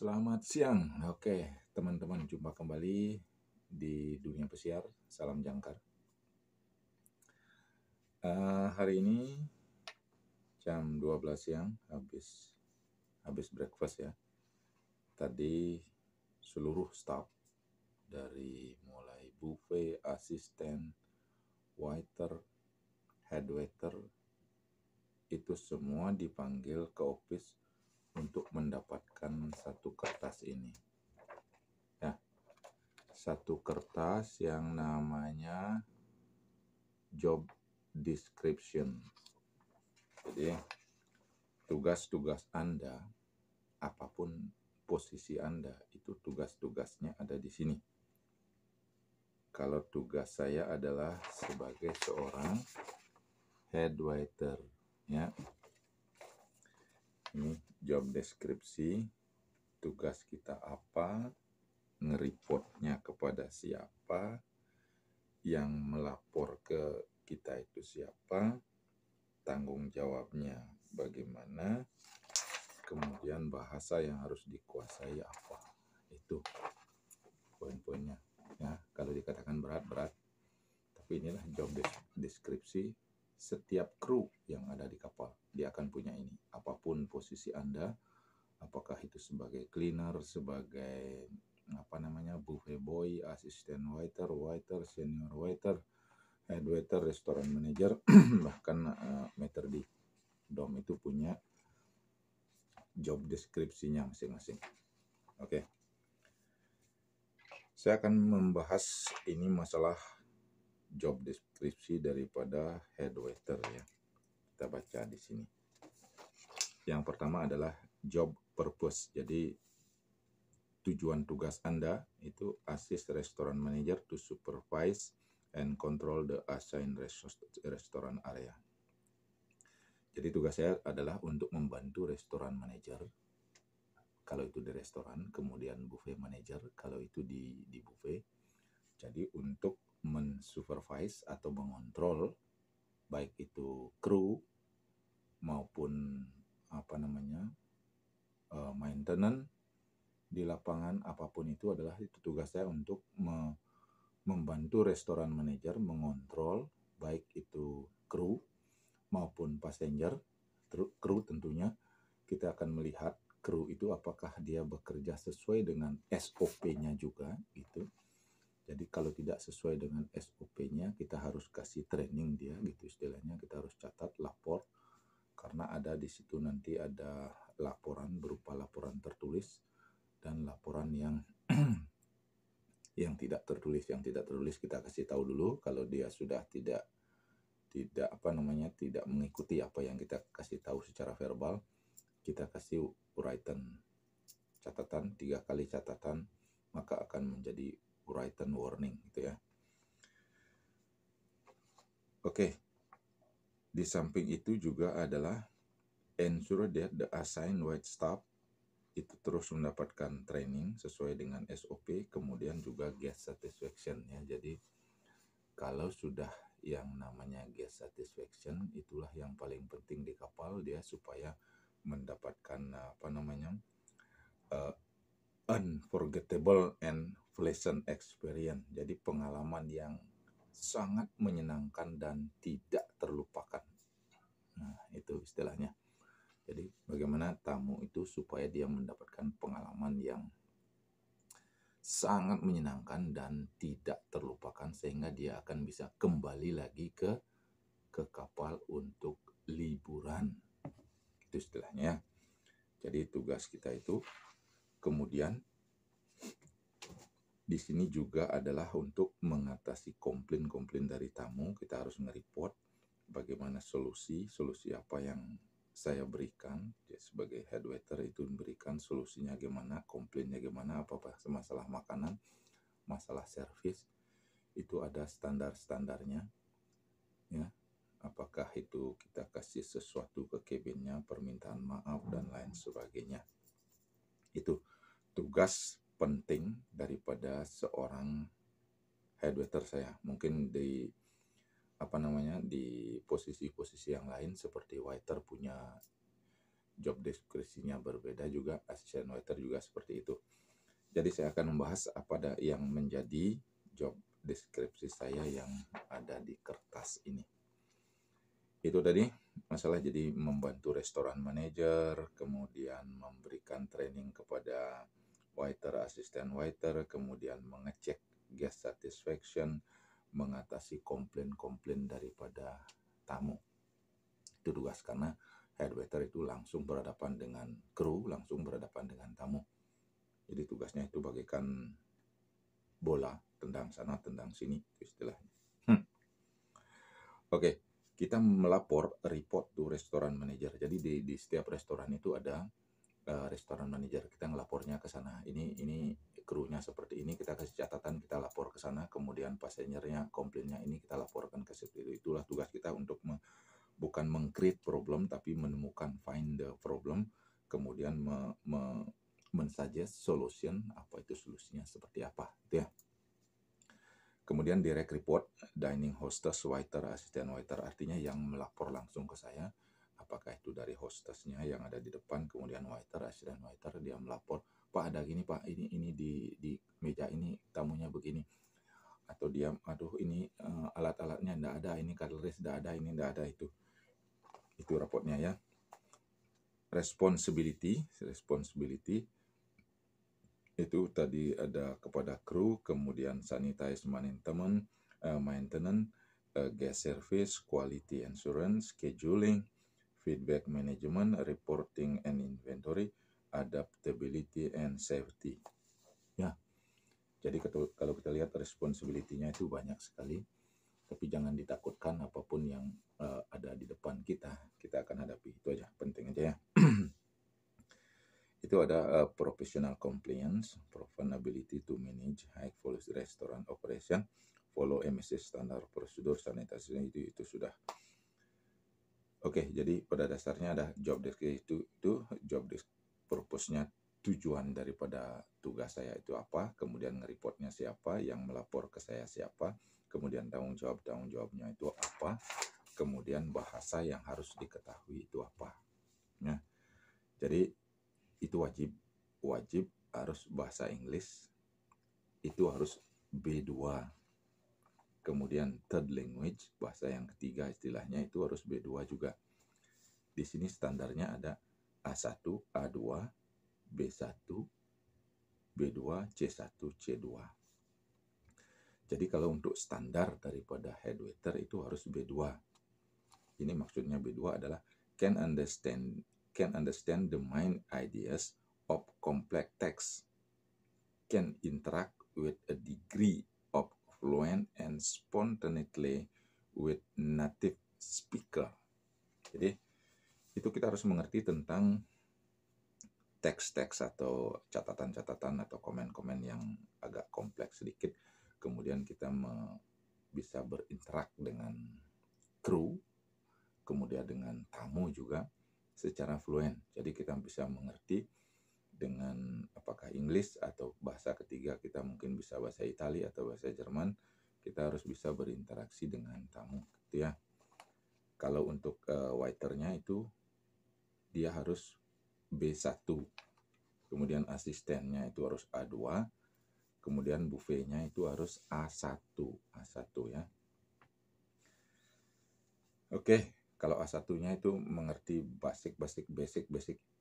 Selamat siang. Oke, teman-teman, jumpa kembali di Dunia Pesiar. Salam jangkar. Hari ini jam 12 siang habis breakfast ya. Tadi seluruh staff dari mulai buffet, asisten, waiter, head waiter itu semua dipanggil ke office untuk mendapatkan satu kertas ini. Satu kertas yang namanya job description. Jadi tugas-tugas Anda, apapun posisi Anda, itu tugas-tugasnya ada di sini. Kalau tugas saya adalah sebagai seorang head waiter, ya. Ini job deskripsi, tugas kita apa, nge-reportnya kepada siapa, yang melapor ke kita itu siapa, tanggung jawabnya bagaimana, kemudian bahasa yang harus dikuasai apa. Itu poin-poinnya. Ya, kalau dikatakan berat, tapi inilah job deskripsi setiap kru yang ada di kapal. Dia akan punya ini. Apapun posisi Anda, apakah itu sebagai cleaner, sebagai buffet boy, asisten waiter, senior waiter, head waiter, restoran manager, bahkan maître dom itu punya job deskripsinya masing-masing. Oke. Saya akan membahas ini masalah job deskripsi daripada head waiter ya. Kita baca di sini. Yang pertama adalah job purpose. Jadi tujuan tugas Anda itu assist restaurant manager to supervise and control the assigned restaurant area. Jadi tugas saya adalah untuk membantu restoran manager kalau itu di restoran, kemudian buffet manager kalau itu di buffet. Jadi untuk mensupervise atau mengontrol baik itu kru maupun maintenance di lapangan, apapun itu adalah itu tugas saya untuk membantu restoran manager mengontrol baik itu kru maupun passenger. Kru tentunya kita akan melihat kru itu apakah dia bekerja sesuai dengan SOP-nya juga gitu. Jadi kalau tidak sesuai dengan SOP-nya kita harus kasih training dia gitu istilahnya, kita harus catat lapor karena ada di situ nanti ada laporan berupa laporan tertulis dan laporan yang yang tidak tertulis. Yang tidak tertulis kita kasih tahu dulu kalau dia sudah tidak mengikuti apa yang kita kasih tahu secara verbal, kita kasih written catatan, 3 kali catatan, maka akan menjadi written warning gitu ya. Oke. Di samping itu juga adalah ensure that the assigned wait staff itu terus mendapatkan training sesuai dengan SOP, kemudian juga guest satisfaction ya. Jadi kalau sudah yang namanya guest satisfaction itulah yang paling penting di kapal dia supaya mendapatkan unforgettable and pleasant experience. Jadi pengalaman yang sangat menyenangkan dan tidak terlupakan. Nah, itu istilahnya. Jadi bagaimana tamu itu supaya dia mendapatkan pengalaman yang sangat menyenangkan dan tidak terlupakan sehingga dia akan bisa kembali lagi ke kapal untuk liburan. Itu istilahnya. Jadi tugas kita itu kemudian di sini juga adalah untuk mengatasi komplain-komplain dari tamu. Kita harus nge-report bagaimana solusi apa yang saya berikan ya, sebagai head waiter itu memberikan solusinya gimana, komplainnya gimana, apa masalah makanan, masalah servis itu ada standar-standarnya ya. Apakah itu kita kasih sesuatu ke cabinnya, permintaan maaf dan lain sebagainya. Itu tugas penting daripada seorang head waiter saya. Mungkin di di posisi-posisi yang lain seperti waiter punya job deskripsinya berbeda juga, asisten waiter juga seperti itu. Jadi saya akan membahas apa yang menjadi job deskripsi saya yang ada di kertas ini. Itu tadi masalah jadi membantu restoran manager, kemudian memberikan training kepada waiter, asisten waiter, kemudian mengecek guest satisfaction, mengatasi komplain-komplain daripada tamu. Itu tugas karena head waiter itu langsung berhadapan dengan kru, langsung berhadapan dengan tamu. Jadi tugasnya itu bagaikan bola, tendang sana, tendang sini, itu istilahnya. Oke, kita melapor report to restoran manager. Jadi di setiap restoran itu ada restoran manager. Kita ngelapornya ke sana. Ini krunya seperti ini, kita kasih catatan, kita lapor ke sana. Kemudian passengernya, komplainnya ini kita laporkan ke situ. Itulah tugas kita untuk bukan meng-create problem, tapi menemukan find the problem, kemudian men-suggest solution, apa itu solusinya seperti apa, gitu ya. Kemudian direct report, dining hostess, waiter, asisten waiter, artinya yang melapor langsung ke saya, apakah itu dari hostessnya yang ada di depan, kemudian waiter, asisten waiter, dia melapor, Pak ada gini Pak, ini di meja ini tamunya begini, atau dia, aduh ini alat-alatnya enggak ada, ini cutlery enggak ada, ini enggak ada, itu raportnya ya. Responsibility itu tadi ada kepada kru, kemudian sanitize maintenance, guest service, quality assurance, scheduling, feedback management, reporting and inventory, adaptability and safety. Ya, jadi kalau kita lihat responsibility-nya itu banyak sekali, tapi jangan ditakutkan apapun yang ada di depan kita akan hadapi. Itu aja, penting aja ya. Itu ada professional compliance, proven ability to manage high quality restaurant operation, follow MSC standard prosedur sanitasi, itu sudah. Oke, jadi pada dasarnya ada job deskripsi itu job purpose-nya, tujuan daripada tugas saya itu apa, kemudian nge-reportnya siapa, yang melapor ke saya siapa, kemudian tanggung jawabnya itu apa, kemudian bahasa yang harus diketahui itu apa. Ya. Jadi itu wajib harus bahasa Inggris, itu harus B2. Kemudian third language, bahasa yang ketiga istilahnya itu harus B2 juga. Di sini standarnya ada A1, A2, B1, B2, C1, C2. Jadi kalau untuk standar daripada head waiter itu harus B2. Ini maksudnya B2 adalah can understand the main ideas of complex text, can interact with a degree of fluent and spontaneity with native speaker. Jadi itu kita harus mengerti tentang teks-teks atau catatan-catatan atau komen-komen yang agak kompleks sedikit. Kemudian kita bisa berinteraksi dengan kru, kemudian dengan tamu juga secara fluent. Jadi kita bisa mengerti dengan apakah Inggris atau bahasa ketiga, kita mungkin bisa bahasa Italia atau bahasa Jerman, kita harus bisa berinteraksi dengan tamu, gitu ya. Kalau untuk waiternya itu dia harus B1, kemudian asistennya itu harus A2, kemudian buffetnya itu harus A1 ya. Oke, kalau A1-nya itu mengerti basic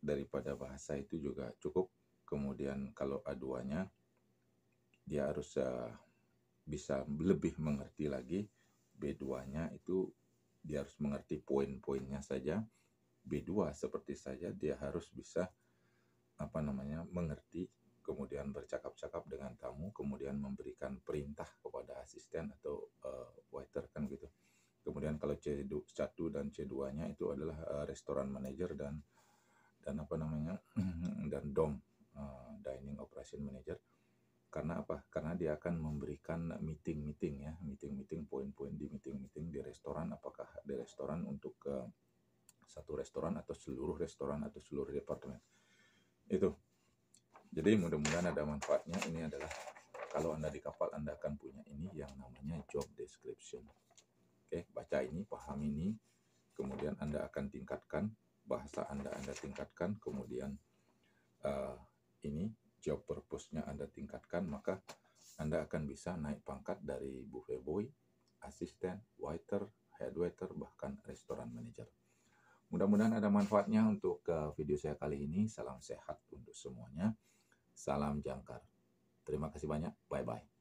daripada bahasa itu juga cukup. Kemudian kalau A2-nya dia harus bisa lebih mengerti lagi. B2-nya itu dia harus mengerti poin-poinnya saja. B2 seperti saja dia harus bisa mengerti, kemudian bercakap-cakap dengan tamu, kemudian memberikan perintah kepada asisten atau waiter kan gitu. Kemudian kalau C1 dan C2-nya itu adalah restoran manager dan dan DOM, dining operation manager. Karena apa? Karena dia akan memberikan meeting poin-poin di meeting di restoran, apakah di restoran untuk satu restoran atau seluruh restoran atau seluruh departemen. Itu. Jadi mudah-mudahan ada manfaatnya. Ini adalah kalau Anda di kapal Anda akan punya ini yang namanya job description. Oke, baca ini, paham ini, kemudian Anda akan tingkatkan bahasa Anda tingkatkan, kemudian ini job purpose-nya Anda tingkatkan, maka Anda akan bisa naik pangkat dari buffet boy, asisten, waiter, head waiter, bahkan restoran manager. Mudah-mudahan ada manfaatnya untuk video saya kali ini. Salam sehat untuk semuanya. Salam jangkar. Terima kasih banyak. Bye-bye.